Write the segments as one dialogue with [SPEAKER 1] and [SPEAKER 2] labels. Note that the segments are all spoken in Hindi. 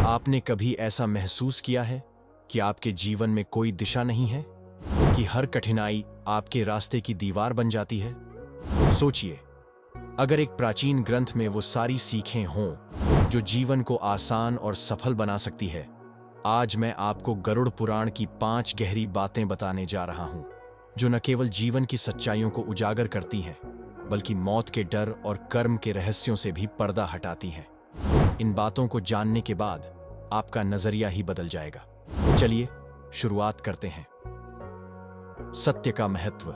[SPEAKER 1] आपने कभी ऐसा महसूस किया है कि आपके जीवन में कोई दिशा नहीं है, कि हर कठिनाई आपके रास्ते की दीवार बन जाती है? सोचिए, अगर एक प्राचीन ग्रंथ में वो सारी सीखें हों जो जीवन को आसान और सफल बना सकती है, आज मैं आपको गरुड़ पुराण की 5 गहरी बातें बताने जा रहा हूं, जो न केवल जीवन की सच्चाइयों को उजागर करती हैं, बल्कि मौत के डर और कर्म के रहस्यों से भी पर्दा हटाती हैं। इन बातों को जानने के बाद आपका नजरिया ही बदल जाएगा। चलिए शुरुआत करते हैं। सत्य का महत्व।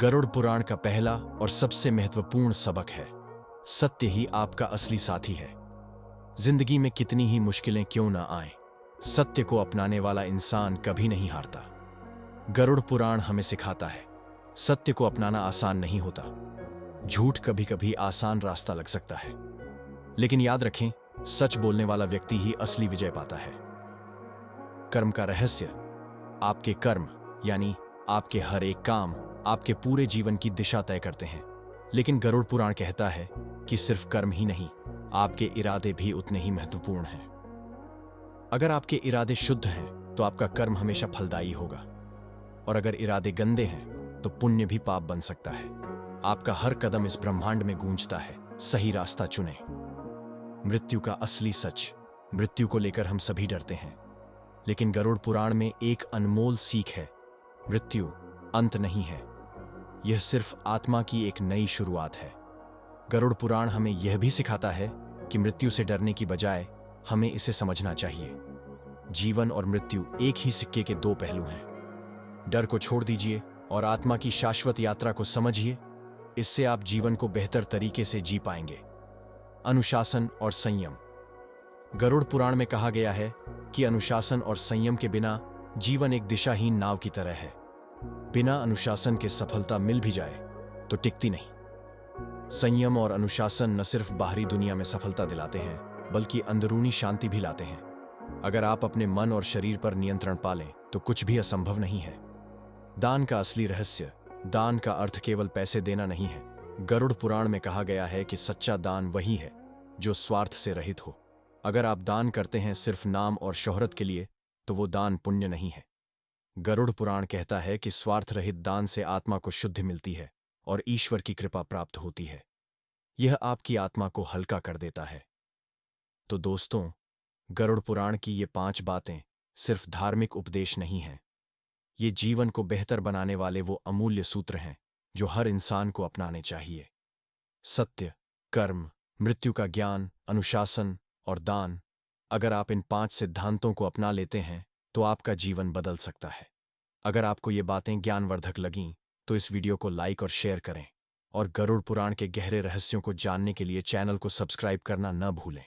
[SPEAKER 1] गरुड़ पुराण का पहला और सबसे महत्वपूर्ण सबक है, सत्य ही आपका असली साथी है। जिंदगी में कितनी ही मुश्किलें क्यों ना आएं, सत्य को अपनाने वाला इंसान कभी नहीं हारता। गरुड़ पुराण हमें सिखाता है, सत्य को अपनाना आसान नहीं होता। झूठ कभी कभी आसान रास्ता लग सकता है, लेकिन याद रखें, सच बोलने वाला व्यक्ति ही असली विजय पाता है। कर्म का रहस्य। आपके कर्म यानी आपके हर एक काम आपके पूरे जीवन की दिशा तय करते हैं। लेकिन गरुड़ पुराण कहता है कि सिर्फ कर्म ही नहीं, आपके इरादे भी उतने ही महत्वपूर्ण हैं। अगर आपके इरादे शुद्ध हैं तो आपका कर्म हमेशा फलदायी होगा, और अगर इरादे गंदे हैं तो पुण्य भी पाप बन सकता है। आपका हर कदम इस ब्रह्मांड में गूंजता है, सही रास्ता चुनें। मृत्यु का असली सच। मृत्यु को लेकर हम सभी डरते हैं, लेकिन गरुड़ पुराण में एक अनमोल सीख है। मृत्यु अंत नहीं है, यह सिर्फ आत्मा की एक नई शुरुआत है। गरुड़ पुराण हमें यह भी सिखाता है कि मृत्यु से डरने की बजाय हमें इसे समझना चाहिए। जीवन और मृत्यु एक ही सिक्के के दो पहलू हैं। डर को छोड़ दीजिए और आत्मा की शाश्वत यात्रा को समझिए। इससे आप जीवन को बेहतर तरीके से जी पाएंगे। अनुशासन और संयम। गरुड़ पुराण में कहा गया है कि अनुशासन और संयम के बिना जीवन एक दिशाहीन नाव की तरह है। बिना अनुशासन के सफलता मिल भी जाए तो टिकती नहीं। संयम और अनुशासन न सिर्फ बाहरी दुनिया में सफलता दिलाते हैं, बल्कि अंदरूनी शांति भी लाते हैं। अगर आप अपने मन और शरीर पर नियंत्रण पालें तो कुछ भी असंभव नहीं है। दान का असली रहस्य। दान का अर्थ केवल पैसे देना नहीं है। गरुड़ पुराण में कहा गया है कि सच्चा दान वही है जो स्वार्थ से रहित हो। अगर आप दान करते हैं सिर्फ नाम और शोहरत के लिए, तो वो दान पुण्य नहीं है। गरुड़ पुराण कहता है कि स्वार्थ रहित दान से आत्मा को शुद्धि मिलती है और ईश्वर की कृपा प्राप्त होती है। यह आपकी आत्मा को हल्का कर देता है। तो दोस्तों, गरुड़ पुराण की ये 5 बातें सिर्फ धार्मिक उपदेश नहीं हैं। ये जीवन को बेहतर बनाने वाले वो अमूल्य सूत्र हैं जो हर इंसान को अपनाने चाहिए। सत्य, कर्म, मृत्यु का ज्ञान, अनुशासन और दान। अगर आप इन 5 सिद्धांतों को अपना लेते हैं तो आपका जीवन बदल सकता है। अगर आपको ये बातें ज्ञानवर्धक लगीं तो इस वीडियो को लाइक और शेयर करें, और गरुड़ पुराण के गहरे रहस्यों को जानने के लिए चैनल को सब्सक्राइब करना न भूलें।